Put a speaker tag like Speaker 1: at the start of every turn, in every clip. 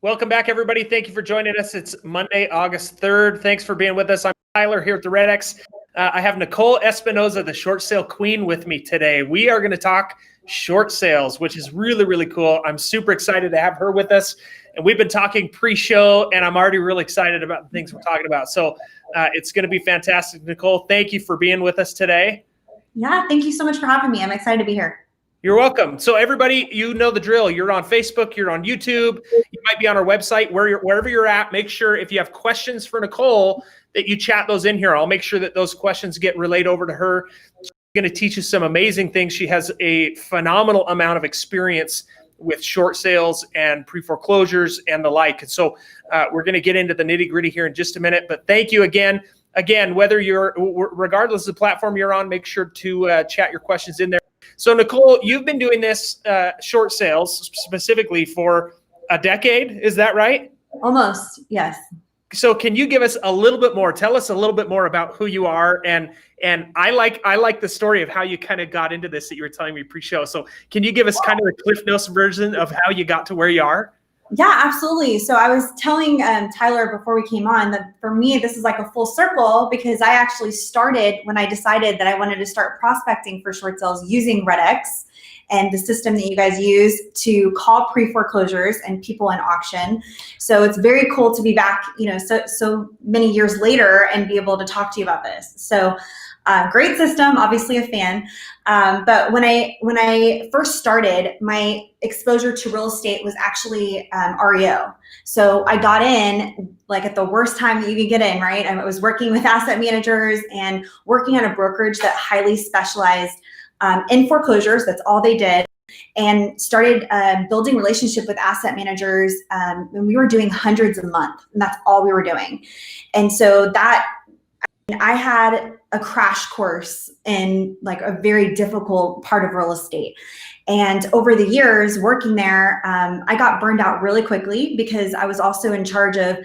Speaker 1: Welcome back, everybody. Thank you for joining us. It's Monday, August 3rd. Thanks for being with us. I'm Tyler here at the REDX. I have Nicole Espinosa, the short sale queen, with me today. We are going to talk short sales, which is really, really cool. I'm super excited to have her with us. And we've been talking pre-show, and I'm already really excited about the things we're talking about. So it's going to be fantastic. Nicole, thank you for being with us today.
Speaker 2: Yeah, thank you so much for having me. I'm excited to be here.
Speaker 1: You're welcome. So everybody, you know the drill. You're on Facebook, you're on YouTube, you might be on our website, wherever you're at. Make sure if you have questions for Nicole that you chat those in here. I'll make sure that those questions get relayed over to her. She's going to teach us some amazing things. She has a phenomenal amount of experience with short sales and pre-foreclosures and the like. And so we're going to get into the nitty-gritty here in just a minute. But thank you again. Again, regardless of the platform you're on, make sure to chat your questions in there. So Nicole, you've been doing this short sales specifically for a decade. Is that right?
Speaker 2: Almost, yes.
Speaker 1: So can you give us a little bit more? Tell us a little bit more about who you are. And I like the story of how you kind of got into this that you were telling me pre-show. So can you give us kind of a Cliff Notes version of how you got to where you are?
Speaker 2: Yeah, absolutely. So I was telling Tyler before we came on that for me, this is like a full circle because I actually started when I decided that I wanted to start prospecting for short sales using REDX and the system that you guys use to call pre-foreclosures and people in auction. So it's very cool to be back, so many years later and be able to talk to you about this. So great system, obviously a fan. But when I first started, my exposure to real estate was actually REO. So I got in like at the worst time that you could get in, right? I was working with asset managers and working on a brokerage that highly specialized in foreclosures. That's all they did. And started building relationship with asset managers. And we were doing hundreds a month, and that's all we were doing. And so I had a crash course in like a very difficult part of real estate. And over the years working there, I got burned out really quickly because I was also in charge of,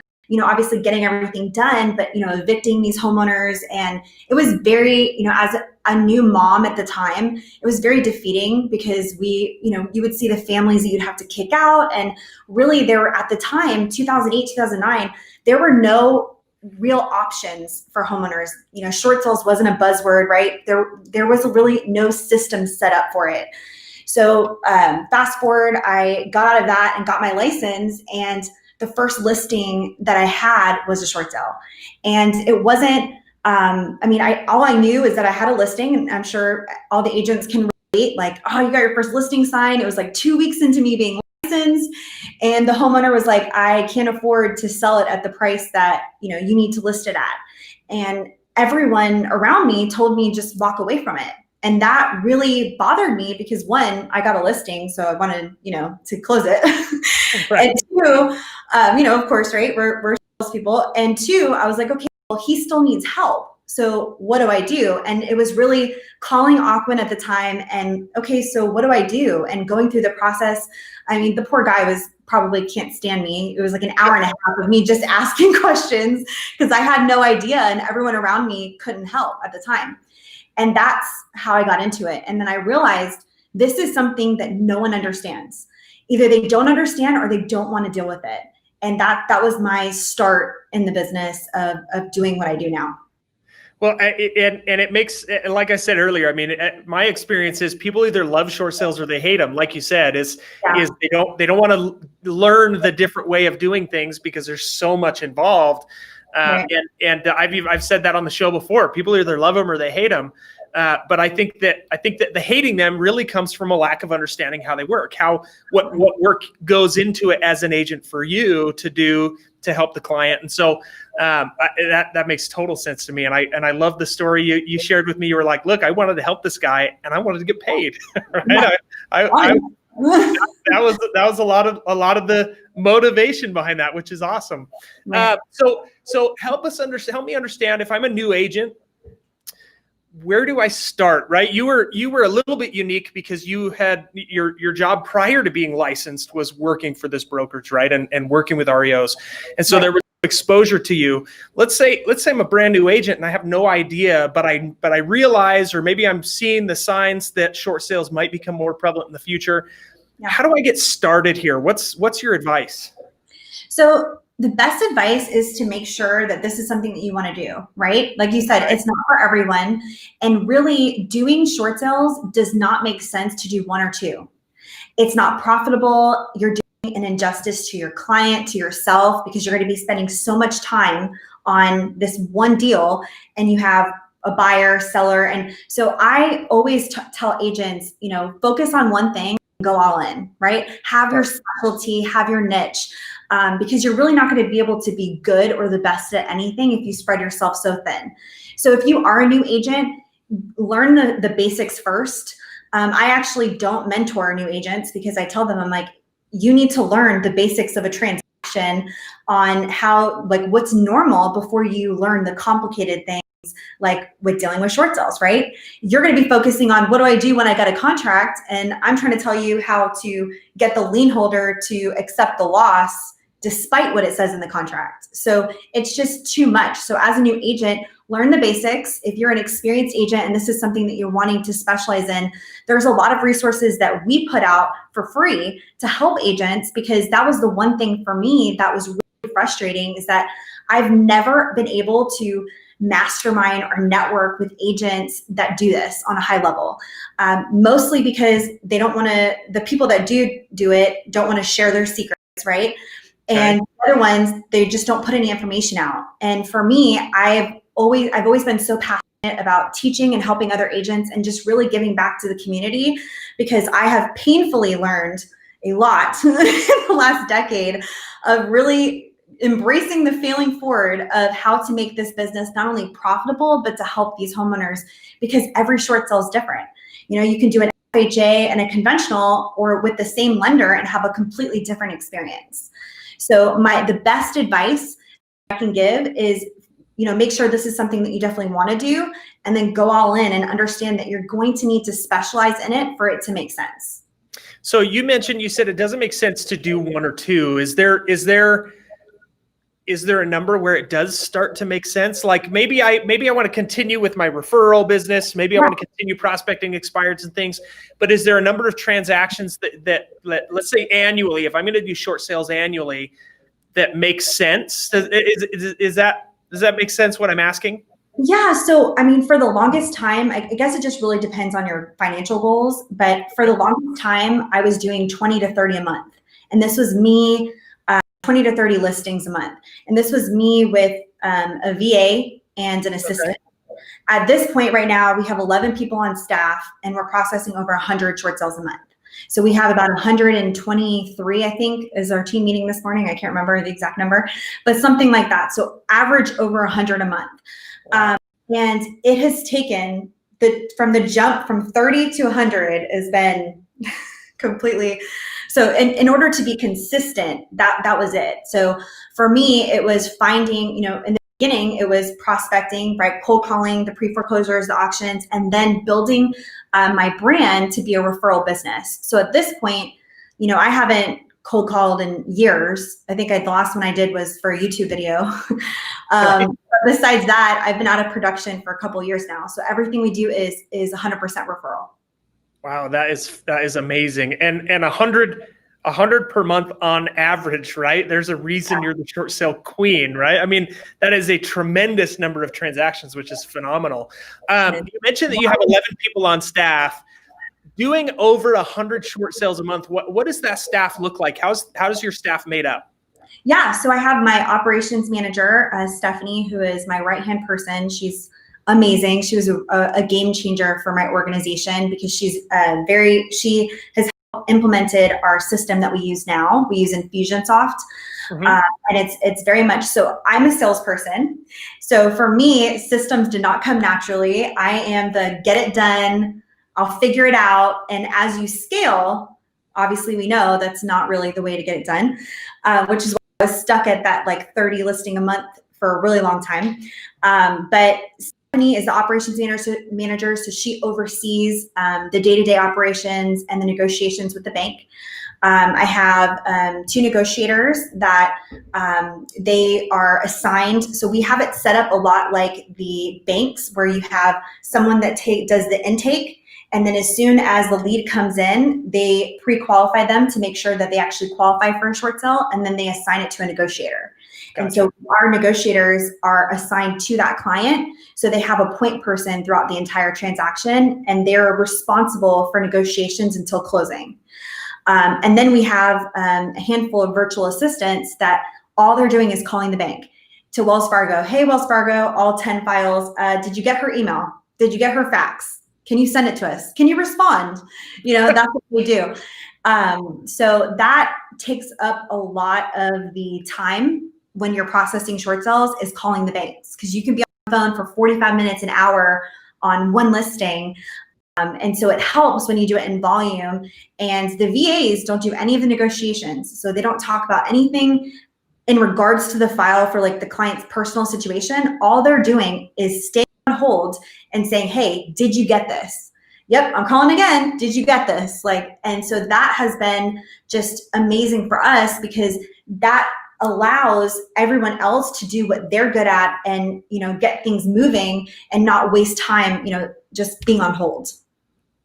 Speaker 2: obviously getting everything done, but, evicting these homeowners. And it was very, as a new mom at the time, it was very defeating because you would see the families that you'd have to kick out. And really there were at the time, 2008, 2009, there were no real options for homeowners. Short sales wasn't a buzzword, right? There was really no system set up for it. So fast forward, I got out of that and got my license, and the first listing that I had was a short sale. And it wasn't, all I knew is that I had a listing, and I'm sure all the agents can relate, like, oh, you got your first listing signed. It was like 2 weeks into me being licensed, and the homeowner was like, I can't afford to sell it at the price that you need to list it at. And everyone around me told me just walk away from it. And that really bothered me because one, I got a listing, so I wanted, to close it. Right. And two, of course, right, we're salespeople. And two, I was like, okay, well, he still needs help. So what do I do? And it was really calling Aquin at the time and, okay, so what do I do? And going through the process. The poor guy probably can't stand me. It was like an hour and a half of me just asking questions because I had no idea and everyone around me couldn't help at the time. And that's how I got into it. And then I realized this is something that no one understands. Either they don't understand or they don't want to deal with it. And that was my start in the business of doing what I do now.
Speaker 1: Well, and it makes, like I said earlier, my experience is people either love short sales or they hate them. Like you said, is they don't want to learn the different way of doing things because there's so much involved. Right. And I've said that on the show before. People either love them or they hate them. But I think that the hating them really comes from a lack of understanding how they work, what work goes into it as an agent for you to do to help the client. And so that makes total sense to me. And I love the story you shared with me. You were like, look, I wanted to help this guy and I wanted to get paid. Right? That was a lot of the motivation behind that, which is awesome. Right. So help me understand if I'm a new agent, where do I start? Right? You were a little bit unique because you had your job prior to being licensed was working for this brokerage, right? And working with REOs. And so there was exposure to you. Let's say I'm a brand new agent and I have no idea, but I realize, or maybe I'm seeing the signs that short sales might become more prevalent in the future. Yeah. How do I get started here? What's your advice?
Speaker 2: So the best advice is to make sure that this is something that you want to do, right? Like you said, it's not for everyone. And really doing short sales does not make sense to do one or two. It's not profitable. You're doing an injustice to your client, to yourself, because you're going to be spending so much time on this one deal and you have a buyer, seller. And so I always tell agents, you know, focus on one thing, go all in, right? Have your specialty, have your niche, because you're really not going to be able to be good or the best at anything if you spread yourself so thin. So if you are a new agent, learn the basics first. I actually don't mentor new agents because I tell them, I'm like, you need to learn the basics of a transaction on how, like what's normal before you learn the complicated things like with dealing with short sales, right? You're going to be focusing on what do I do when I get a contract? And I'm trying to tell you how to get the lien holder to accept the loss despite what it says in the contract. So it's just too much. So as a new agent, learn the basics. If you're an experienced agent and this is something that you're wanting to specialize in, there's a lot of resources that we put out for free to help agents, because that was the one thing for me that was really frustrating, is that I've never been able to mastermind or network with agents that do this on a high level, mostly because they don't want to, the people that do it don't want to share their secrets, right? And the other ones, they just don't put any information out. And for me, I've always been so passionate about teaching and helping other agents and just really giving back to the community, because I have painfully learned a lot in the last decade of really embracing the failing forward of how to make this business not only profitable, but to help these homeowners, because every short sale is different. You know, you can do an FHA and a conventional or with the same lender and have a completely different experience. So the best advice I can give is, you know, make sure this is something that you definitely want to do, and then go all in and understand that you're going to need to specialize in it for it to make sense.
Speaker 1: So you said it doesn't make sense to do one or two. Is there a number where it does start to make sense? Like maybe I want to continue with my referral business. Maybe I want to continue prospecting expireds and things, but is there a number of transactions that let's say annually, if I'm going to do short sales annually, that makes sense? Does that make sense what I'm asking?
Speaker 2: Yeah. So, I mean, for the longest time, I guess it just really depends on your financial goals, but for the longest time, I was doing 20 to 30 a month. And this was me, 20 to 30 listings a month. And this was me with a VA and an assistant. Okay. At this point right now, we have 11 people on staff and we're processing over 100 short sales a month. So we have about 123, I think, is our team meeting this morning. I can't remember the exact number, but something like that. So average over 100 a month. And it has taken from the jump from 30 to 100 has been completely. So in order to be consistent, that was it. So for me, it was finding, you know, in the beginning, it was prospecting, right? Cold calling, the pre-foreclosures, the auctions, and then building my brand to be a referral business. So at this point, you know, I haven't cold called in years. I think the last one I did was for a YouTube video. Besides that, I've been out of production for a couple of years now. So everything we do is 100% referral.
Speaker 1: Wow, that is amazing. And 100 per month on average, right? There's a reason you're the short sale queen, right? I mean, that is a tremendous number of transactions, which is phenomenal. You mentioned that you have 11 people on staff doing over 100 short sales a month. What does that staff look like? How does your staff made up?
Speaker 2: Yeah, so I have my operations manager, Stephanie, who is my right-hand person. She's amazing. She was a game changer for my organization because she has implemented our system that we use now. We use Infusionsoft. Mm-hmm. And it's very much so. I'm a salesperson. So for me, systems did not come naturally. I am the get it done, I'll figure it out. And as you scale, obviously we know that's not really the way to get it done, which is why I was stuck at that like 30 listing a month for a really long time. But Stephanie is the operations manager, so she oversees the day-to-day operations and the negotiations with the bank. I have 2 negotiators that they are assigned. So we have it set up a lot like the banks, where you have someone that does the intake, and then as soon as the lead comes in, they pre-qualify them to make sure that they actually qualify for a short sale, and then they assign it to a negotiator. Gotcha. And so our negotiators are assigned to that client. So they have a point person throughout the entire transaction, and they're responsible for negotiations until closing. And then we have a handful of virtual assistants that all they're doing is calling the bank to Wells Fargo. Hey, Wells Fargo, all 10 files. Did you get her email? Did you get her fax? Can you send it to us? Can you respond? That's what we do. So that takes up a lot of the time when you're processing short sales, is calling the banks, because you can be on the phone for 45 minutes, an hour on one listing. And so it helps when you do it in volume. And the VAs don't do any of the negotiations. So they don't talk about anything in regards to the file for like the client's personal situation. All they're doing is staying on hold and saying, hey, did you get this? Yep, I'm calling again. Did you get this? And so that has been just amazing for us, because that allows everyone else to do what they're good at and, get things moving and not waste time, just being on hold.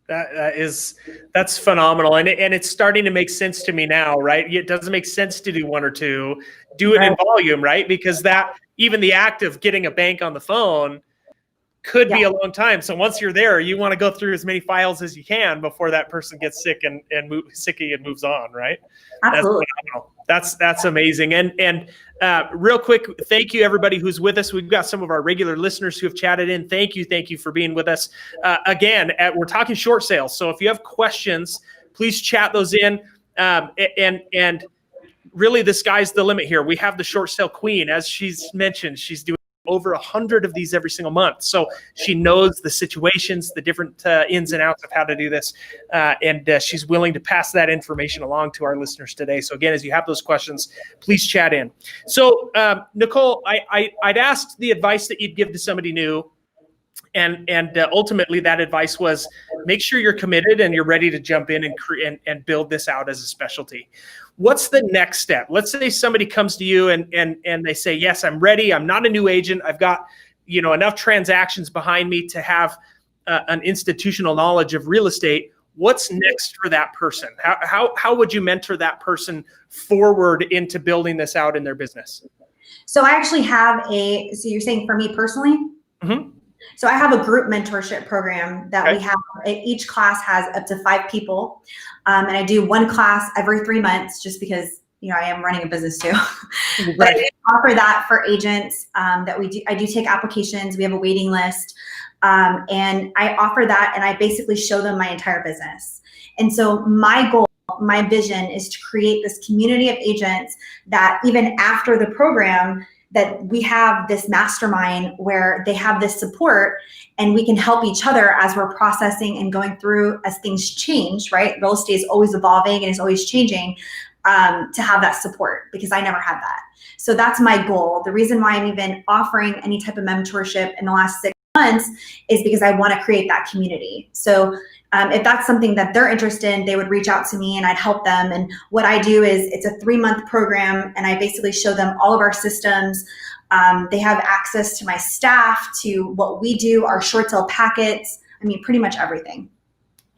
Speaker 1: That's phenomenal. And it's starting to make sense to me now, right? It doesn't make sense to do 1 or 2, do it in volume, right? Because that, even the act of getting a bank on the phone could be a long time. So once you're there, you want to go through as many files as you can before that person gets sick and sicky and moves on, right?
Speaker 2: Absolutely.
Speaker 1: That's amazing. And real quick, thank you everybody who's with us. We've got some of our regular listeners who have chatted in. Thank you for being with us. Again, we're talking short sales. So if you have questions, please chat those in. And really, the sky's the limit here. We have the short sale queen, as she's mentioned. She's doing over 100 of these every single month. So she knows the situations, the different ins and outs of how to do this. And she's willing to pass that information along to our listeners today. So again, as you have those questions, please chat in. So Nicole, I'd asked the advice that you'd give to somebody new. And ultimately that advice was, make sure you're committed and you're ready to jump in and build this out as a specialty. What's the next step? Let's say somebody comes to you and they say, yes, I'm ready. I'm not a new agent. I've got, enough transactions behind me to have an institutional knowledge of real estate. What's next for that person? How would you mentor that person forward into building this out in their business?
Speaker 2: So I actually have so you're saying for me personally? Mm-hmm. So I have a group mentorship program that we have. Each class has up to 5 people. And I do 1 class every 3 months, just because, I am running a business too. Right. But I do offer that for agents that we do. I do take applications. We have a waiting list. And I offer that, and I basically show them my entire business. And so my goal, my vision is to create this community of agents that even after the program, that we have this mastermind where they have this support and we can help each other as we're processing and going through as things change, right? Real estate is always evolving and is always changing, to have that support, because I never had that. So that's my goal. The reason why I'm even offering any type of mentorship in the last 6 months is because I want to create that community. So if that's something that they're interested in, they would reach out to me and I'd help them. And what I do is, it's a 3-month program, and I basically show them all of our systems. They have access to my staff, to what we do, our short sale packets. I mean, pretty much everything.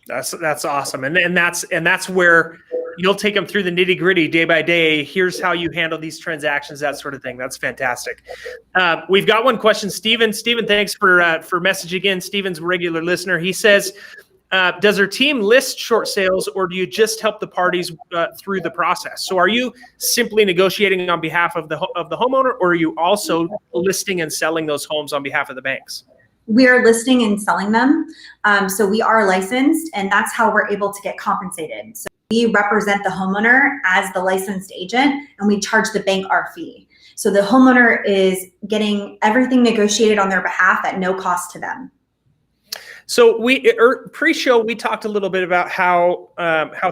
Speaker 1: That's awesome. And that's where you'll take them through the nitty gritty day by day. Here's how you handle these transactions, that sort of thing. That's fantastic. We've got one question. Steven, thanks for messaging in. Steven's a regular listener. He says, does our team list short sales, or do you just help the parties through the process? So are you simply negotiating on behalf of the homeowner, or are you also listing and selling those homes on behalf of the banks?
Speaker 2: We are listing and selling them. So we are licensed, and that's how we're able to get compensated. So we represent the homeowner as the licensed agent, and we charge the bank our fee. So the homeowner is getting everything negotiated on their behalf at no cost to them.
Speaker 1: So pre-show, we talked a little bit about how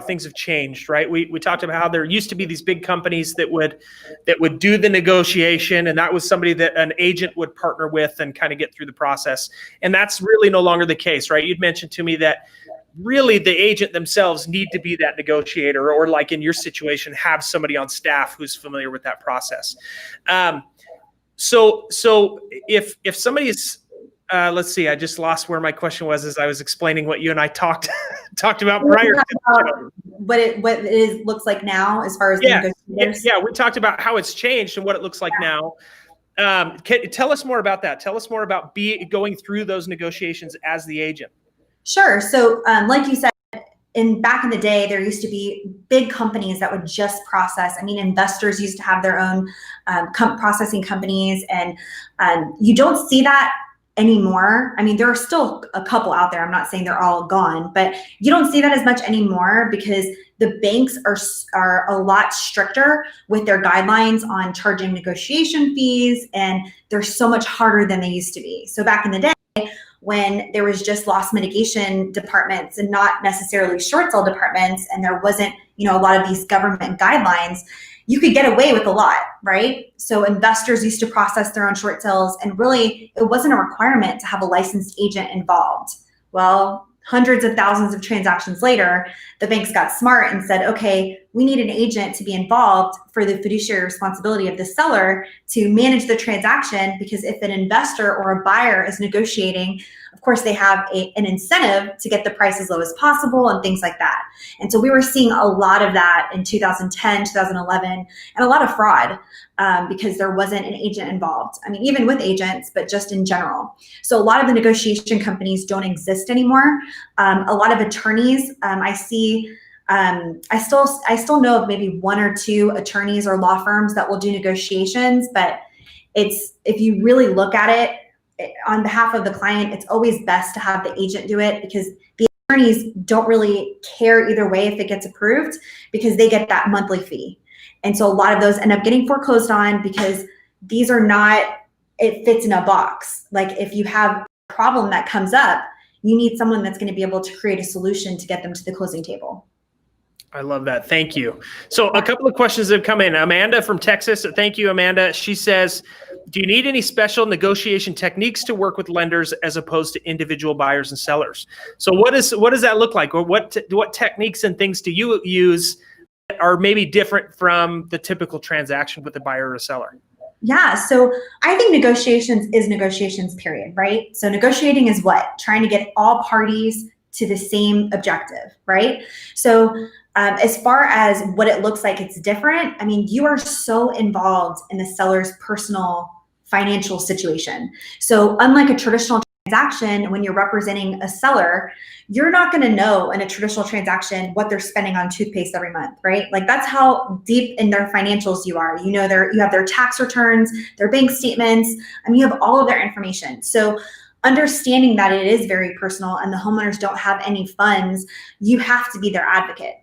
Speaker 1: things have changed, right? We talked about how there used to be these big companies that would do the negotiation, and that was somebody that an agent would partner with and kind of get through the process. And that's really no longer the case, right? You'd mentioned to me that really the agent themselves need to be that negotiator, or like in your situation, have somebody on staff who's familiar with that process. So if somebody's, let's see, I just lost where my question was as I was explaining what you and I talked about prior.
Speaker 2: What it looks like now as far as the negotiators?
Speaker 1: Yeah, we talked about how it's changed and what it looks like now. Tell us more about that. Tell us more about going through those negotiations as the agent.
Speaker 2: Sure. So like you said, back in the day, there used to be big companies that would just process. I mean, investors used to have their own processing companies, and you don't see that anymore. I mean, there are still a couple out there. I'm not saying they're all gone, but you don't see that as much anymore because the banks are a lot stricter with their guidelines on charging negotiation fees, and they're so much harder than they used to be. So back in the day, when there was just loss mitigation departments and not necessarily short sale departments, and there wasn't, a lot of these government guidelines, you could get away with a lot, right? So investors used to process their own short sales, and really it wasn't a requirement to have a licensed agent involved. Well, hundreds of thousands of transactions later, the banks got smart and said, okay, we need an agent to be involved for the fiduciary responsibility of the seller to manage the transaction, because if an investor or a buyer is negotiating, of course they have an incentive to get the price as low as possible and things like that. And so we were seeing a lot of that in 2010, 2011, and a lot of fraud because there wasn't an agent involved. I mean, even with agents, but just in general. So a lot of the negotiation companies don't exist anymore. A lot of attorneys, I see, I still know of maybe one or two attorneys or law firms that will do negotiations, but if you really look at it on behalf of the client, it's always best to have the agent do it, because the attorneys don't really care either way if it gets approved, because they get that monthly fee. And so a lot of those end up getting foreclosed on because these are not, it fits in a box. Like if you have a problem that comes up, you need someone that's going to be able to create a solution to get them to the closing table.
Speaker 1: I love that. Thank you. So a couple of questions have come in. Amanda from Texas. Thank you, Amanda. She says, do you need any special negotiation techniques to work with lenders as opposed to individual buyers and sellers? So what does that look like? Or what techniques and things do you use that are maybe different from the typical transaction with a buyer or a seller?
Speaker 2: Yeah, so I think negotiations is negotiations, period, right? So negotiating is what? Trying to get all parties to the same objective, right? So as far as what it looks like, it's different. I mean, you are so involved in the seller's personal financial situation. So unlike a traditional transaction, when you're representing a seller, you're not going to know in a traditional transaction what they're spending on toothpaste every month, right? Like that's how deep in their financials you are. You have their tax returns, their bank statements, you have all of their information. So understanding that it is very personal and the homeowners don't have any funds, you have to be their advocate.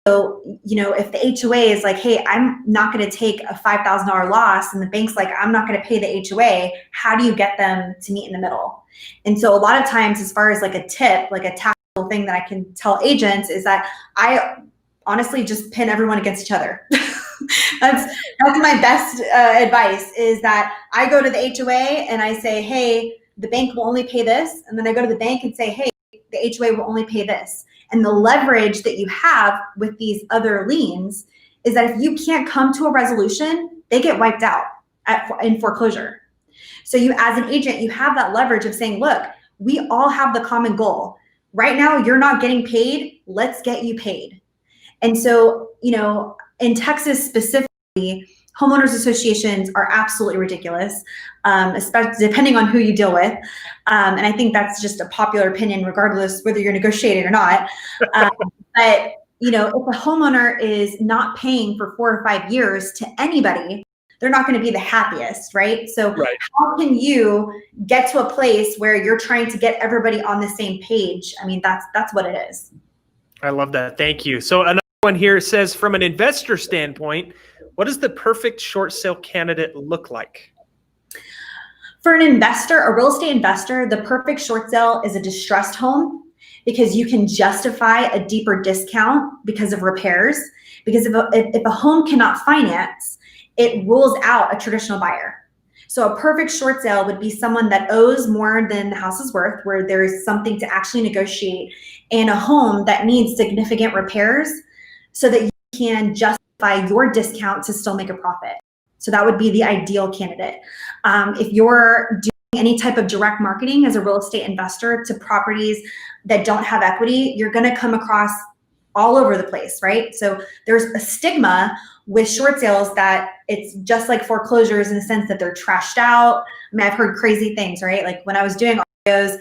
Speaker 2: So, if the HOA is like, hey, I'm not going to take a $5,000 loss, and the bank's like, I'm not going to pay the HOA, how do you get them to meet in the middle? And so a lot of times, as far as like a tip, like a tactical thing that I can tell agents is that I honestly just pin everyone against each other. That's my best advice, is that I go to the HOA and I say, hey, the bank will only pay this. And then I go to the bank and say, hey, the HOA will only pay this. And the leverage that you have with these other liens is that if you can't come to a resolution, they get wiped out in foreclosure. So you, as an agent, you have that leverage of saying, look, we all have the common goal. Right now, you're not getting paid. Let's get you paid. And so, in Texas specifically, homeowners associations are absolutely ridiculous, especially depending on who you deal with. And I think that's just a popular opinion, regardless whether you're negotiating or not. But if a homeowner is not paying for 4 or 5 years to anybody, they're not going to be the happiest, right? So How can you get to a place where you're trying to get everybody on the same page? I mean, that's what it is.
Speaker 1: I love that. Thank you. So another one here says, from an investor standpoint, what does the perfect short sale candidate look like?
Speaker 2: For an investor, a real estate investor, the perfect short sale is a distressed home, because you can justify a deeper discount because of repairs. Because if a home cannot finance, it rules out a traditional buyer. So a perfect short sale would be someone that owes more than the house is worth, where there is something to actually negotiate, and a home that needs significant repairs so that you can justify your discount to still make a profit. So that would be the ideal candidate. If you're doing any type of direct marketing as a real estate investor to properties that don't have equity, you're going to come across all over the place, right? So there's a stigma with short sales that it's just like foreclosures in the sense that they're trashed out. I mean, I've heard crazy things, right? Like when I was doing REOs,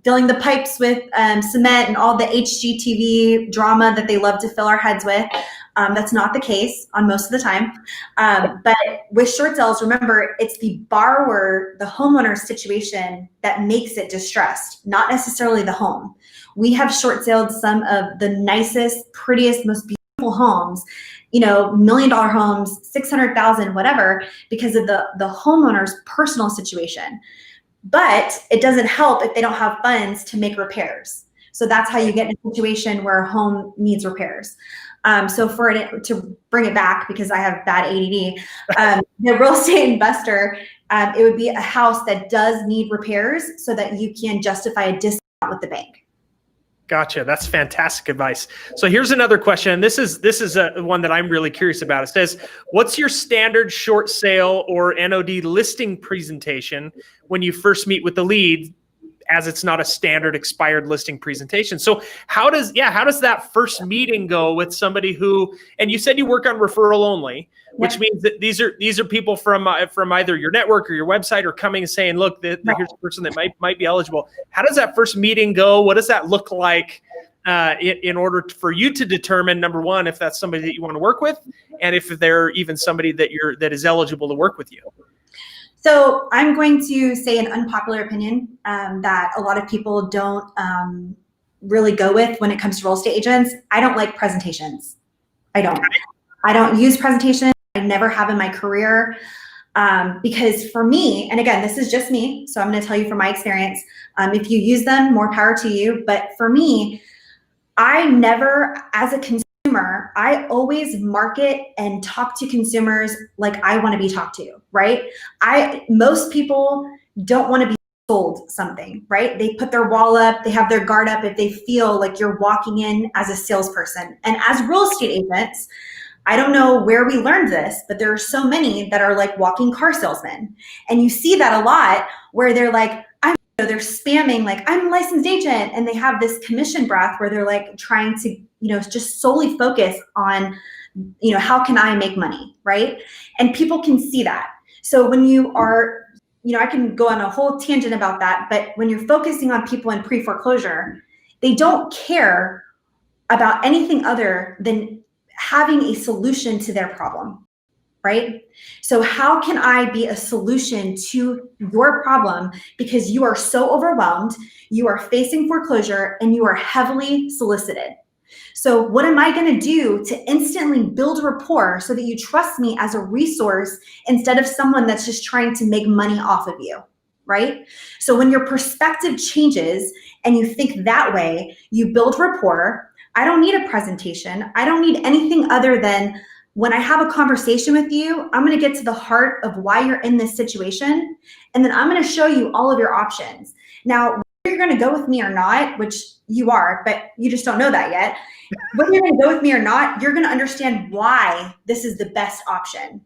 Speaker 2: filling the pipes with cement and all the HGTV drama that they love to fill our heads with. That's not the case on most of the time. But with short sales, remember, it's the borrower, the homeowner situation that makes it distressed, not necessarily the home. We have short saled some of the nicest, prettiest, most beautiful homes, $1 million homes, 600,000, whatever, because of the homeowner's personal situation. But it doesn't help if they don't have funds to make repairs. So that's how you get in a situation where a home needs repairs. So to bring it back, because I have bad ADD, the real estate investor, it would be a house that does need repairs so that you can justify a discount with the bank.
Speaker 1: Gotcha. That's fantastic advice. So here's another question. This is one that I'm really curious about. It says, what's your standard short sale or NOD listing presentation when you first meet with the lead, as it's not a standard expired listing presentation? So how does that first meeting go with somebody who, and you said you work on referral only, which means that these are people from either your network or your website, or coming and saying, look, here's a person that might be eligible. How does that first meeting go? What does that look like in order for you to determine, number one, if that's somebody that you want to work with, and if they're even somebody that is eligible to work with you?
Speaker 2: So I'm going to say an unpopular opinion that a lot of people don't really go with when it comes to real estate agents. I don't like presentations. I don't use presentations. I never have in my career because for me, and again, this is just me, so I'm going to tell you from my experience, if you use them, more power to you. But for me, I never, as a consumer, I always market and talk to consumers like I want to be talked to, right? Most people don't want to be sold something, right? They put their wall up, they have their guard up if they feel like you're walking in as a salesperson. And as real estate agents, I don't know where we learned this, but there are so many that are like walking car salesmen. And you see that a lot where they're like, they're spamming like, I'm a licensed agent, and they have this commission breath where they're like trying to, just solely focus on, how can I make money, right? And people can see that. So when you are, I can go on a whole tangent about that, but when you're focusing on people in pre-foreclosure, they don't care about anything other than having a solution to their problem, right? So how can I be a solution to your problem because you are so overwhelmed, you are facing foreclosure, and you are heavily solicited? So what am I going to do to instantly build rapport so that you trust me as a resource instead of someone that's just trying to make money off of you, right? So when your perspective changes and you think that way, you build rapport. I don't need a presentation. I don't need anything other than when I have a conversation with you, I'm going to get to the heart of why you're in this situation. And then I'm going to show you all of your options. Now, whether you're going to go with me or not, which you are, but you just don't know that yet. Whether you're going to go with me or not, you're going to understand why this is the best option.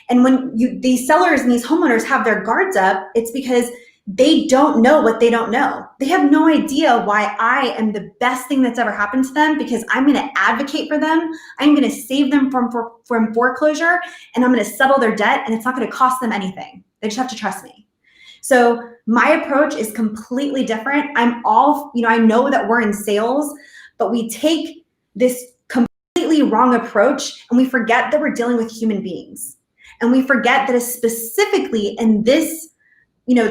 Speaker 2: And when these sellers and these homeowners have their guards up, it's because they don't know what they don't know. They have no idea why I am the best thing that's ever happened to them, because I'm going to advocate for them. I'm going to save them from foreclosure, and I'm going to settle their debt, and it's not going to cost them anything. They just have to trust me. So my approach is completely different. I know that we're in sales, but we take this completely wrong approach and we forget that we're dealing with human beings. And we forget that it's specifically in this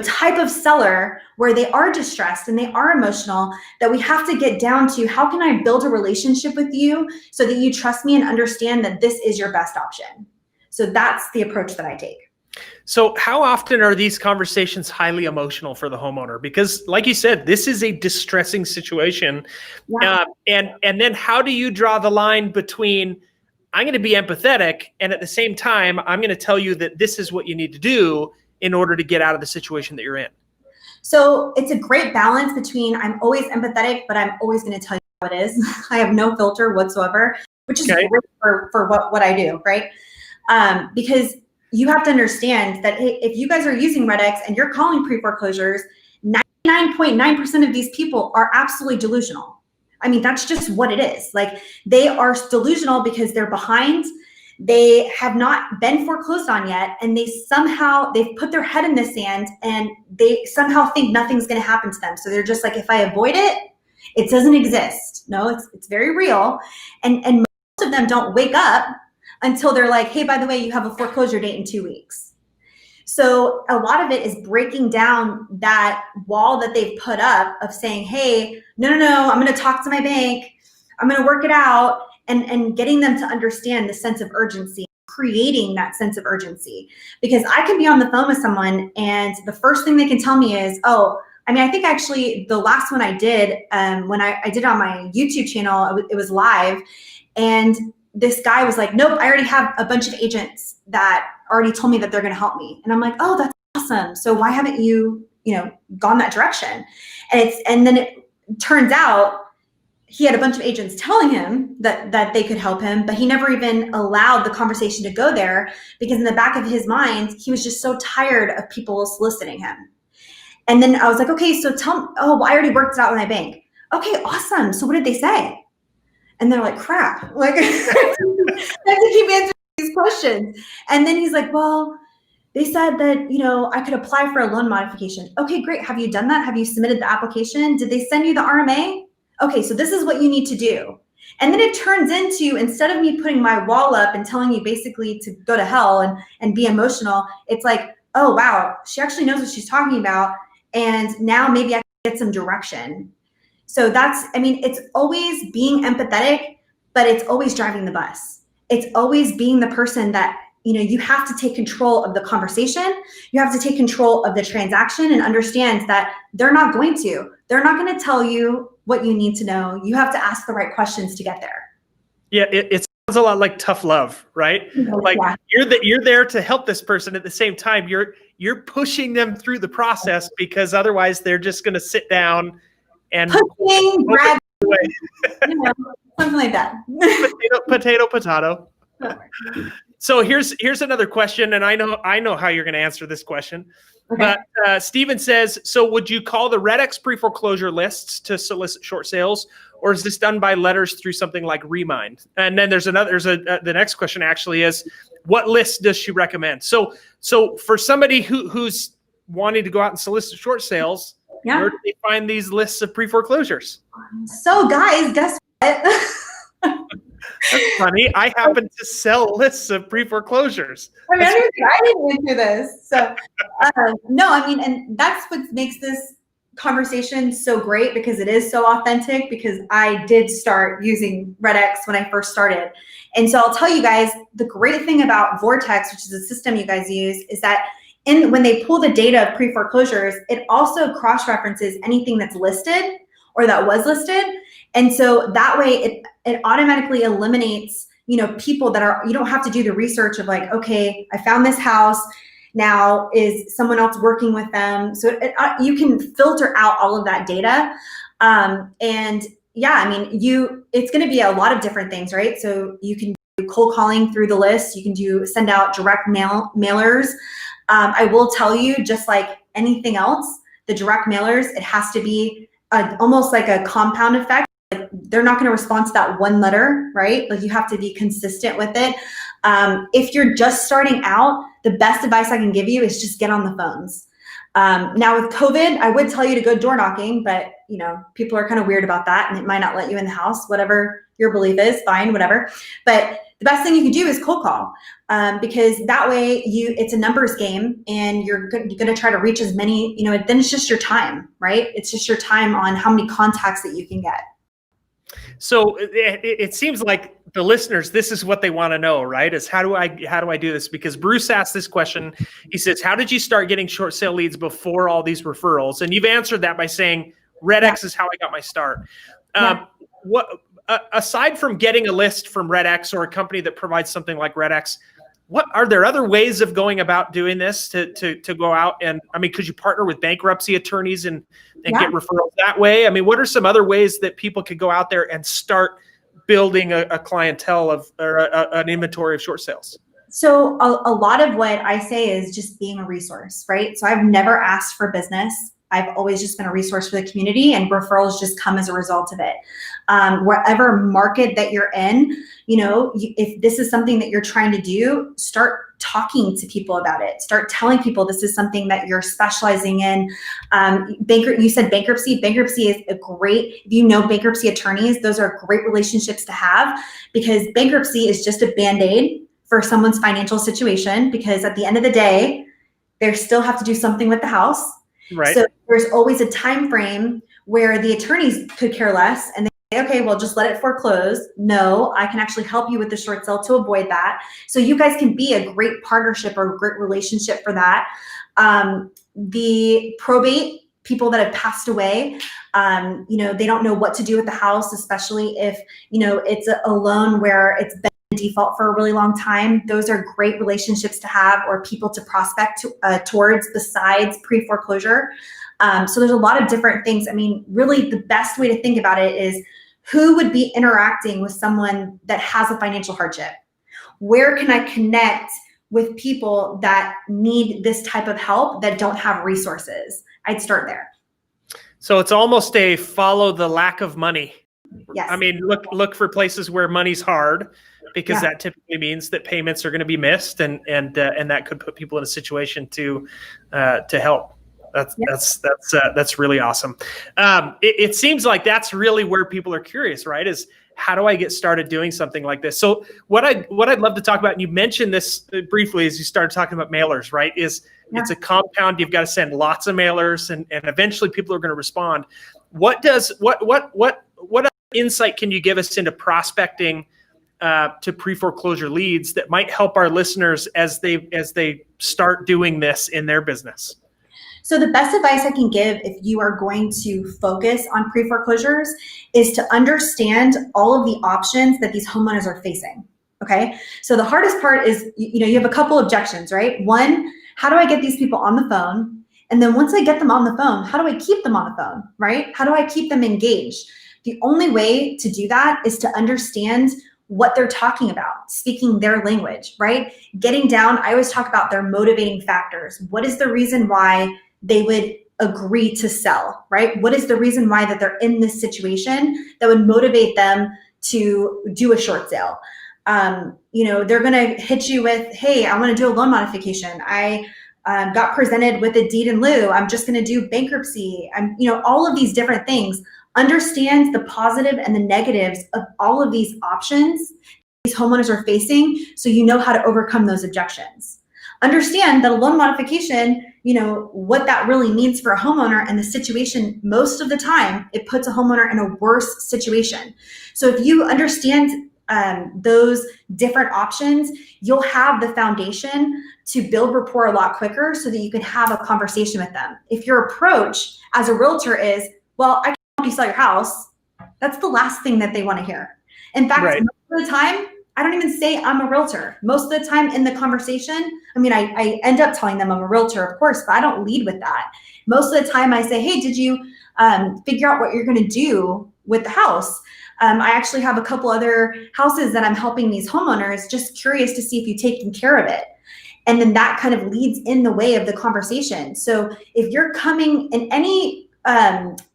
Speaker 2: type of seller where they are distressed and they are emotional, that we have to get down to how can I build a relationship with you so that you trust me and understand that this is your best option. So that's the approach that I take.
Speaker 1: So how often are these conversations highly emotional for the homeowner? Because like you said, this is a distressing situation. Yeah. And then how do you draw the line between I'm going to be empathetic and at the same time, I'm going to tell you that this is what you need to do, in order to get out of the situation that you're in?
Speaker 2: So it's a great balance between I'm always empathetic, but I'm always going to tell you how it is. I have no filter whatsoever, which is great for what I do, right? Because you have to understand that if you guys are using REDX and you're calling pre-foreclosures, 99.9% of these people are absolutely delusional. I mean, that's just what it is. Like, they are delusional because they're behind. They have not been foreclosed on yet, and they've put their head in the sand, and they somehow think nothing's going to happen to them. So they're just like, if I avoid it, it doesn't exist. No, it's very real. And most of them don't wake up until they're like, hey, by the way, you have a foreclosure date in 2 weeks. So a lot of it is breaking down that wall that they've put up of saying, hey, no, I'm going to talk to my bank. I'm going to work it out, and getting them to understand the sense of urgency, creating that sense of urgency. Because I can be on the phone with someone and the first thing they can tell me is, I think actually the last one I did, when I did it on my YouTube channel, it was live, and this guy was like, nope, I already have a bunch of agents that already told me that they're going to help me. And I'm like, oh, that's awesome. So why haven't you, gone that direction? And then it turns out he had a bunch of agents telling him that they could help him, but he never even allowed the conversation to go there, because in the back of his mind, he was just so tired of people soliciting him. And then I was like, okay, so I already worked it out with my bank. Okay, awesome. So what did they say? And they're like, crap. Like, I have to keep answering these questions. And then he's like, well, they said that, I could apply for a loan modification. Okay, great. Have you done that? Have you submitted the application? Did they send you the RMA? Okay, so this is what you need to do. And then it turns into, instead of me putting my wall up and telling you basically to go to hell and be emotional, it's like, oh, wow, she actually knows what she's talking about. And now maybe I can get some direction. So it's always being empathetic, but it's always driving the bus. It's always being the person that, you have to take control of the conversation. You have to take control of the transaction and understand that they're not going to tell you what you need to know. You have to ask the right questions to get there.
Speaker 1: Yeah, it sounds a lot like tough love, right? Like, you're there to help this person. At the same time, you're pushing them through the process, because otherwise they're just going to sit down and
Speaker 2: pushing, grab, something like that.
Speaker 1: Potato. So here's another question, and I know how you're going to answer this question. Okay. But Steven says, so would you call the REDX pre-foreclosure lists to solicit short sales, or is this done by letters through something like Remind? And then the next question actually is, what list does she recommend? So for somebody who's wanting to go out and solicit short sales, where do they find these lists of pre-foreclosures? So
Speaker 2: guys, guess what?
Speaker 1: That's funny. I happen to sell lists of pre-foreclosures.
Speaker 2: I didn't enter this. So and that's what makes this conversation so great, because it is so authentic, because I did start using REDX when I first started. And so I'll tell you guys, the great thing about Vortex, which is a system you guys use, is that when they pull the data of pre-foreclosures, it also cross-references anything that's listed or that was listed. And so that way it automatically eliminates, people that you don't have to do the research of like, okay, I found this house. Now is someone else working with them? So you can filter out all of that data. It's going to be a lot of different things, right? So you can do cold calling through the list. You can send out direct mailers. I will tell you, just like anything else, the direct mailers, it has to be almost like a compound effect. Like, they're not going to respond to that one letter, right? Like, you have to be consistent with it. If you're just starting out, the best advice I can give you is just get on the phones. Now with COVID, I would tell you to go door knocking, but people are kind of weird about that, and it might not let you in the house. Whatever your belief is, fine, whatever. But the best thing you can do is cold call, because that way it's a numbers game, and you're going to try to reach as many. Then it's just your time, right? It's just your time on how many contacts that you can get.
Speaker 1: So it seems like the listeners, this is what they want to know, right? Is how do I do this? Because Bruce asked this question. He says, how did you start getting short sale leads before all these referrals? And you've answered that by saying REDX is how I got my start. What aside from getting a list from REDX or a company that provides something like REDX, what are there other ways of going about doing this to go out and, I mean, could you partner with bankruptcy attorneys and get referrals that way? I mean, what are some other ways that people could go out there and start building a clientele or an inventory of short sales?
Speaker 2: So a lot of what I say is just being a resource, right? So I've never asked for business. I've always just been a resource for the community, and referrals just come as a result of it. Wherever market that you're in, if this is something that you're trying to do, start talking to people about it. Start telling people this is something that you're specializing in. You said bankruptcy. Bankruptcy is a great, if you know bankruptcy attorneys, those are great relationships to have, because bankruptcy is just a Band-Aid for someone's financial situation, because at the end of the day, they still have to do something with the house.
Speaker 1: Right.
Speaker 2: So there's always a time frame where the attorneys could care less and they say, okay, well, just let it foreclose. No, I can actually help you with the short sale to avoid that. So you guys can be a great partnership or a great relationship for that. The probate, people that have passed away, they don't know what to do with the house, especially if, it's a loan where it's been default for a really long time. Those are great relationships to have, or people to prospect towards besides pre-foreclosure. So there's a lot of different things. I mean, really the best way to think about it is who would be interacting with someone that has a financial hardship? Where can I connect with people that need this type of help that don't have resources? I'd start there.
Speaker 1: So it's almost a follow the lack of money.
Speaker 2: Yes.
Speaker 1: I mean, look for places where money's hard, because that typically means that payments are going to be missed, and that could put people in a situation to help. That's really awesome. It seems like that's really where people are curious, right? Is how do I get started doing something like this? So what I'd love to talk about, and you mentioned this briefly as you started talking about mailers, right? It's a compound. You've got to send lots of mailers, and eventually people are going to respond. What insight can you give us into prospecting to pre-foreclosure leads that might help our listeners as they start doing this in their business?
Speaker 2: So the best advice I can give if you are going to focus on pre-foreclosures is to understand all of the options that these homeowners are facing. Okay. So the hardest part is, you have a couple objections, right? One, how do I get these people on the phone? And then once I get them on the phone, how do I keep them on the phone, right? How do I keep them engaged? The only way to do that is to understand what they're talking about, speaking their language, right? Getting down, I always talk about their motivating factors. What is the reason why they would agree to sell, right? What is the reason why that they're in this situation that would motivate them to do a short sale? They're gonna hit you with, hey, I wanna do a loan modification. I got presented with a deed in lieu. I'm just gonna do bankruptcy. All of these different things. Understand the positive and the negatives of all of these options these homeowners are facing, so you know how to overcome those objections. Understand that a loan modification, what that really means for a homeowner and the situation. Most of the time, it puts a homeowner in a worse situation. So if you understand those different options, you'll have the foundation to build rapport a lot quicker so that you can have a conversation with them. If your approach as a realtor is, well, I can help you sell your house, that's the last thing that they want to hear. In fact, most of the time, I don't even say I'm a realtor. Most of the time in the conversation, I end up telling them I'm a realtor, of course, but I don't lead with that. Most of the time I say, hey, did you figure out what you're going to do with the house? I actually have a couple other houses that I'm helping these homeowners, just curious to see if you've taken care of it. And then that kind of leads in the way of the conversation. So if you're coming in any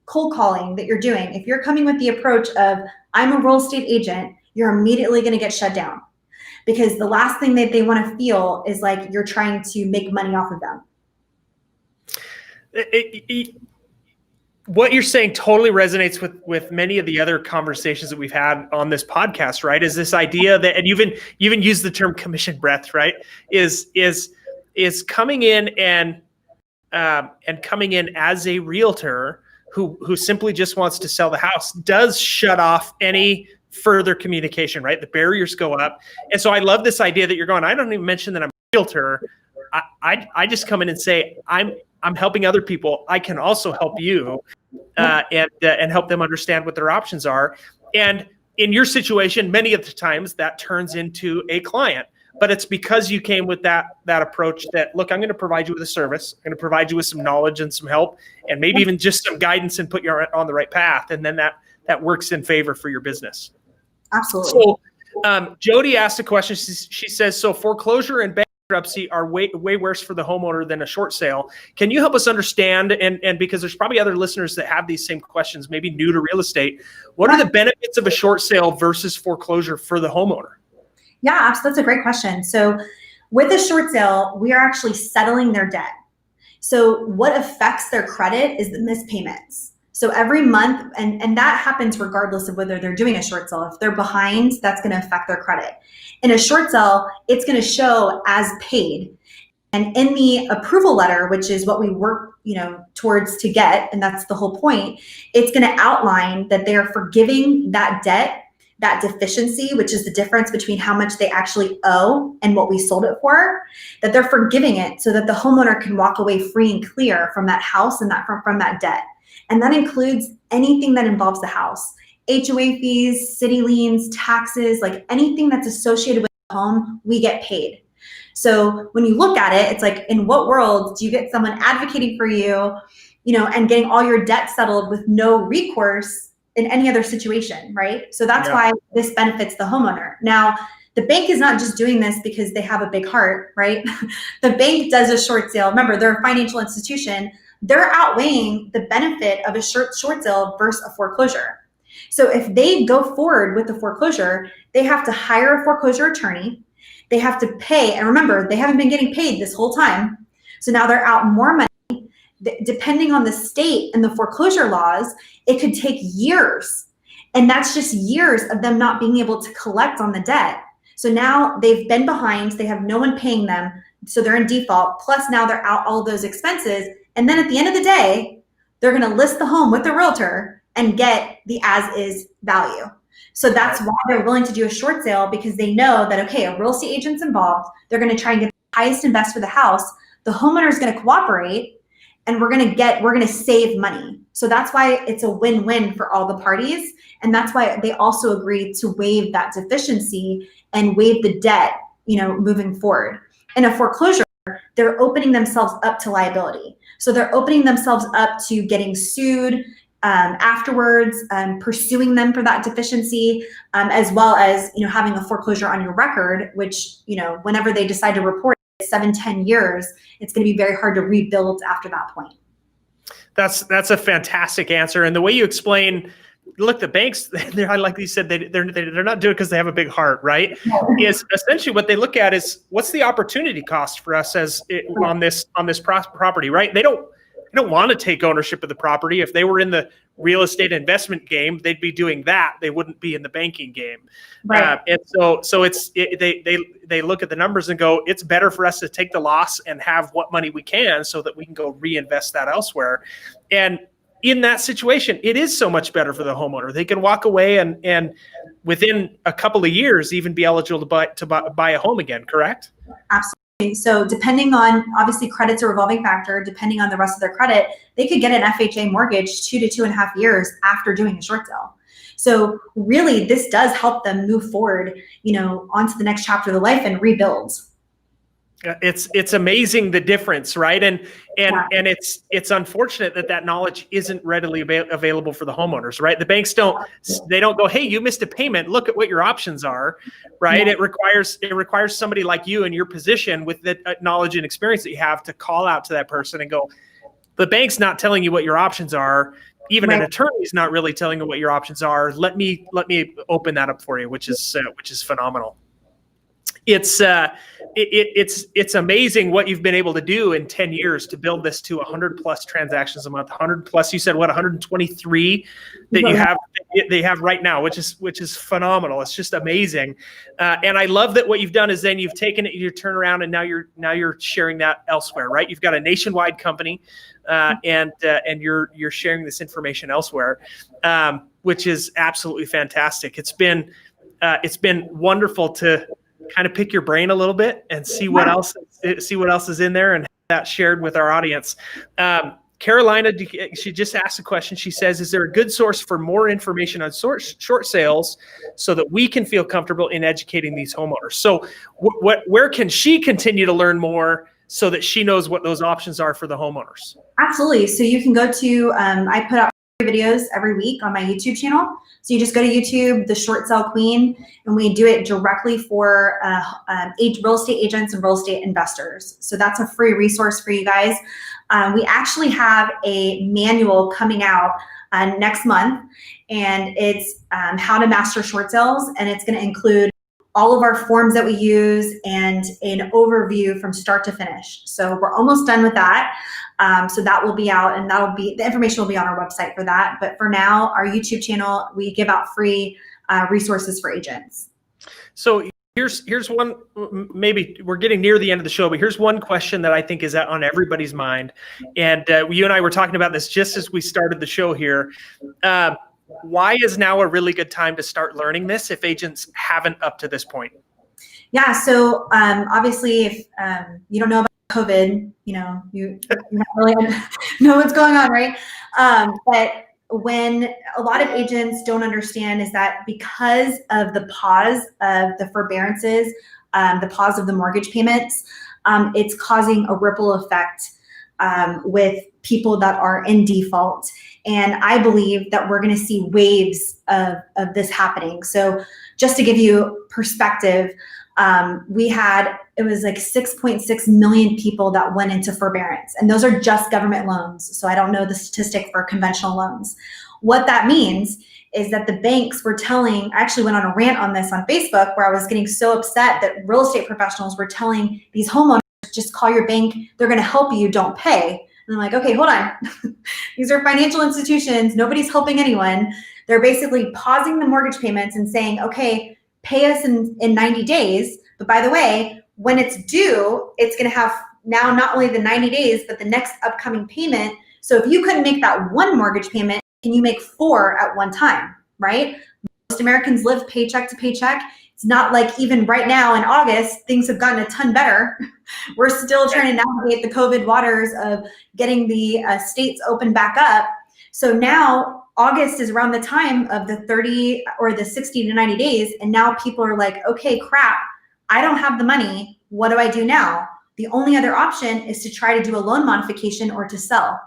Speaker 2: cold calling that you're doing, if you're coming with the approach of, I'm a real estate agent, you're immediately going to get shut down, because the last thing that they want to feel is like you're trying to make money off of them.
Speaker 1: What you're saying totally resonates with many of the other conversations that we've had on this podcast, right? Is this idea that, and you even used the term commission breath, right? Is coming in and coming in as a realtor who simply just wants to sell the house does shut off any further communication, right? The barriers go up. And so I love this idea that you're going, I don't even mention that I'm a realtor. I just come in and say, I'm helping other people. I can also help you and help them understand what their options are. And in your situation, many of the times that turns into a client. but it's because you came with that approach that, look, I'm going to provide you with a service. I'm going to provide you with some knowledge and some help, and maybe even just some guidance and put you on the right path. And then that works in favor for your business.
Speaker 2: Absolutely.
Speaker 1: So Jody asked a question. She says, so foreclosure and bankruptcy are way worse for the homeowner than a short sale. Can you help us understand, and because there's probably other listeners that have these same questions, maybe new to real estate, what are the benefits of a short sale versus foreclosure for the homeowner?
Speaker 2: Yeah, absolutely. That's a great question. So with a short sale, we are actually settling their debt. So what affects their credit is the missed payments. So every month, and that happens regardless of whether they're doing a short sale. If they're behind, that's going to affect their credit. In a short sale, it's going to show as paid. And in the approval letter, which is what we work, towards to get, and that's the whole point, it's going to outline that they are forgiving that debt, that deficiency, which is the difference between how much they actually owe and what we sold it for, that they're forgiving it so that the homeowner can walk away free and clear from that house and from that debt. And that includes anything that involves the house: HOA fees, city liens, taxes, like anything that's associated with the home, we get paid. So when you look at it, it's like, in what world do you get someone advocating for you, and getting all your debt settled with no recourse in any other situation, right? So that's why this benefits the homeowner. Now, the bank is not just doing this because they have a big heart, right? The bank does a short sale. Remember, they're a financial institution. They're outweighing the benefit of a short sale versus a foreclosure. So if they go forward with the foreclosure, they have to hire a foreclosure attorney. They have to pay, and remember, they haven't been getting paid this whole time. So now they're out more money. Depending on the state and the foreclosure laws, it could take years. And that's just years of them not being able to collect on the debt. So now they've been behind, they have no one paying them, so they're in default, plus now they're out all those expenses. And then at the end of the day, they're gonna list the home with the realtor and get the as-is value. So that's why they're willing to do a short sale, because they know that, okay, a real estate agent's involved, they're gonna try and get the highest and best for the house, the homeowner is gonna cooperate, and we're gonna save money. So that's why it's a win-win for all the parties. And that's why they also agreed to waive that deficiency and waive the debt, moving forward. In a foreclosure, they're opening themselves up to liability. So they're opening themselves up to getting sued afterwards, pursuing them for that deficiency, as well as, having a foreclosure on your record, which, whenever they decide to report it, 7-10 years, it's going to be very hard to rebuild after that point.
Speaker 1: That's a fantastic answer. And the way you explain, look, the banks, they're, like you said, they're not doing it because they have a big heart, right? Is essentially what they look at is, what's the opportunity cost for us on this property, right? They don't want to take ownership of the property. If they were in the real estate investment game, they'd be doing that. They wouldn't be in the banking game.
Speaker 2: Right.
Speaker 1: And so they look at the numbers and go, it's better for us to take the loss and have what money we can so that we can go reinvest that elsewhere. And in that situation, it is so much better for the homeowner. They can walk away and within a couple of years even be eligible to buy a home again, correct?
Speaker 2: Absolutely. So depending on, obviously credit's a revolving factor, depending on the rest of their credit, they could get an FHA mortgage 2 to 2.5 years after doing a short sale. So really, this does help them move forward, onto the next chapter of their life and rebuild.
Speaker 1: It's amazing the difference, right? And it's unfortunate that knowledge isn't readily available for the homeowners, right? The banks don't go, hey, you missed a payment, look at what your options are, right? Yeah. It requires somebody like you in your position with the knowledge and experience that you have to call out to that person and go, the bank's not telling you what your options are. Even an attorney's not really telling you what your options are. Let me open that up for you, which is phenomenal. It's amazing what you've been able to do in 10 years to build this to 100 plus transactions a month, 100 plus, you said, what, 123 that they have right now, which is phenomenal. It's just amazing. And I love that what you've done is then you've taken it, you turn around, and now you're sharing that elsewhere, right? You've got a nationwide company, and you're sharing this information elsewhere, which is absolutely fantastic. It's been wonderful to kind of pick your brain a little bit and see what else is in there and have that shared with our audience. Carolina, she just asked a question. She says, is there a good source for more information on short sales so that we can feel comfortable in educating these homeowners? So where can she continue to learn more so that she knows what those options are for the homeowners?
Speaker 2: Absolutely. So you can go to, I put out videos every week on my YouTube channel. So you just go to YouTube, The Short Sale Queen, and we do it directly for real estate agents and real estate investors. So that's a free resource for you guys. We actually have a manual coming out next month, and it's how to master short sales, and it's going to include all of our forms that we use and an overview from start to finish. So we're almost done with that. So that will be out, and the information will be on our website for that. But for now, our YouTube channel, we give out free resources for agents.
Speaker 1: So here's one, maybe we're getting near the end of the show, but here's one question that I think is on everybody's mind. And you and I were talking about this just as we started the show here. Why is now a really good time to start learning this if agents haven't up to this point?
Speaker 2: Yeah, so obviously if you don't know about COVID, you don't really know what's going on, right? But when a lot of agents don't understand is that because of the pause of the forbearances, the pause of the mortgage payments, it's causing a ripple effect with people that are in default. And I believe that we're going to see waves of this happening. So just to give you perspective, it was like 6.6 million people that went into forbearance, and those are just government loans. So I don't know the statistic for conventional loans. What that means is that the banks were I actually went on a rant on this on Facebook where I was getting so upset that real estate professionals were telling these homeowners, just call your bank, they're going to help you, don't pay. And I'm like, okay, hold on. These are financial institutions. Nobody's helping anyone. They're basically pausing the mortgage payments and saying, okay, pay us in 90 days. But by the way, when it's due, it's going to have now not only the 90 days, but the next upcoming payment. So if you couldn't make that one mortgage payment, can you make 4 at one time, right? Most Americans live paycheck to paycheck. It's not like even right now in August, things have gotten a ton better. We're still trying to navigate the COVID waters of getting the states open back up. So now August is around the time of the 30 or the 60 to 90 days. And now people are like, okay, crap, I don't have the money. What do I do now? The only other option is to try to do a loan modification or to sell.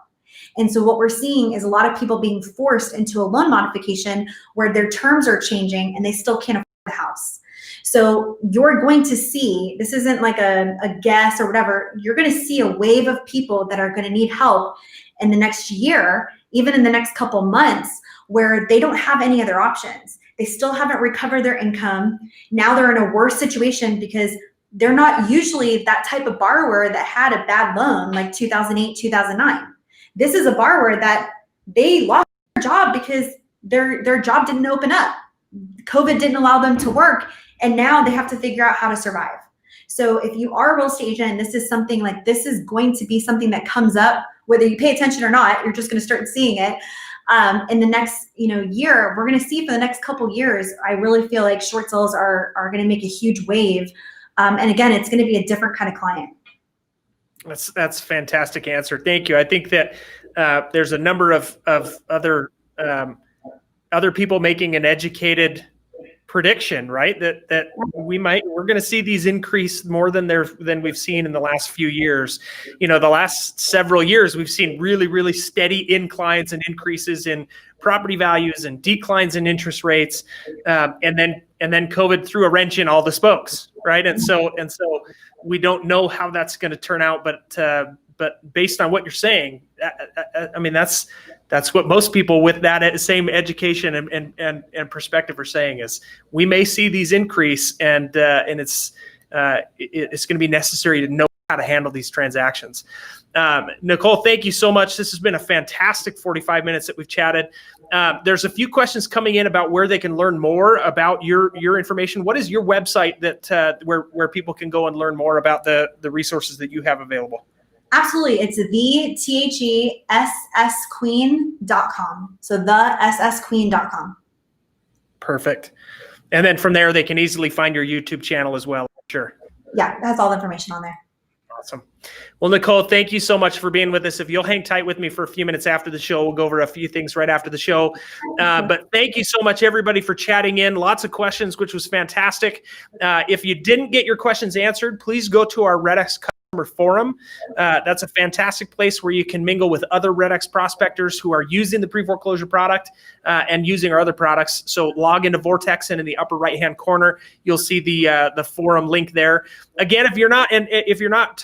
Speaker 2: And so what we're seeing is a lot of people being forced into a loan modification where their terms are changing and they still can't afford the house. So you're going to see, this isn't like a guess or whatever, you're going to see a wave of people that are going to need help in the next year, even in the next couple months, where they don't have any other options. They still haven't recovered their income. Now they're in a worse situation because they're not usually that type of borrower that had a bad loan like 2008, 2009. This is a borrower that they lost their job because their job didn't open up. COVID didn't allow them to work, and now they have to figure out how to survive. So if you are a real estate agent and this is something like this is going to be something that comes up, whether you pay attention or not, you're just going to start seeing it. In the next year, we're going to see for the next couple years, I really feel like short sales are going to make a huge wave. And again, it's going to be a different kind of client.
Speaker 1: That's a fantastic answer. Thank you. I think that there's a number of other people making an educated prediction, right? That we're going to see these increase more than we've seen in the last few years. The last several years, we've seen really, really steady inclines and increases in property values and declines in interest rates. And then COVID threw a wrench in all the spokes, right? And so we don't know how that's going to turn out, but based on what you're saying, I mean, that's what most people with that same education and perspective are saying is we may see these increase, and it's going to be necessary to know how to handle these transactions. Nicole, thank you so much. This has been a fantastic 45 minutes that we've chatted. There's a few questions coming in about where they can learn more about your information. What is your website that where people can go and learn more about the resources that you have available?
Speaker 2: Absolutely. It's thessqueen.com. So thessqueen.com.
Speaker 1: Perfect. And then from there, they can easily find your YouTube channel as well. Sure.
Speaker 2: Yeah, it has all the information on there.
Speaker 1: Awesome. Well, Nicole, thank you so much for being with us. If you'll hang tight with me for a few minutes after the show, we'll go over a few things right after the show. But thank you so much, everybody, for chatting in. Lots of questions, which was fantastic. If you didn't get your questions answered, please go to our REDX customer forum. That's a fantastic place where you can mingle with other REDX prospectors who are using the pre-foreclosure product and using our other products. So log into Vortex, and in the upper right-hand corner, you'll see the forum link there. Again, if you're not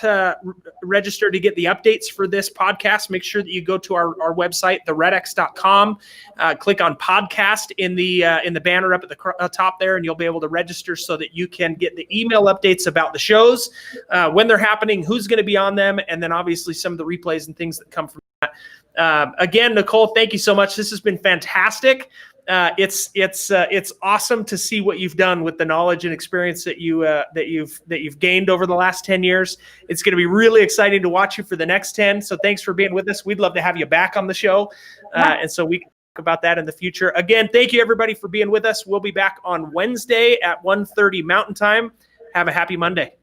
Speaker 1: registered to get the updates for this podcast, make sure that you go to our website, theredx.com, click on podcast in the banner up at the top there, and you'll be able to register so that you can get the email updates about the shows, when they're happening, who's going to be on them, and then obviously some of the replays and things that come from that. Again, Nicole, thank you so much. This has been fantastic. It's awesome to see what you've done with the knowledge and experience that you've gained over the last 10 years. It's going to be really exciting to watch you for the next 10. So thanks for being with us. We'd love to have you back on the show. And so we can talk about that in the future. Again, thank you everybody for being with us. We'll be back on Wednesday at 1:30 Mountain Time. Have a happy Monday.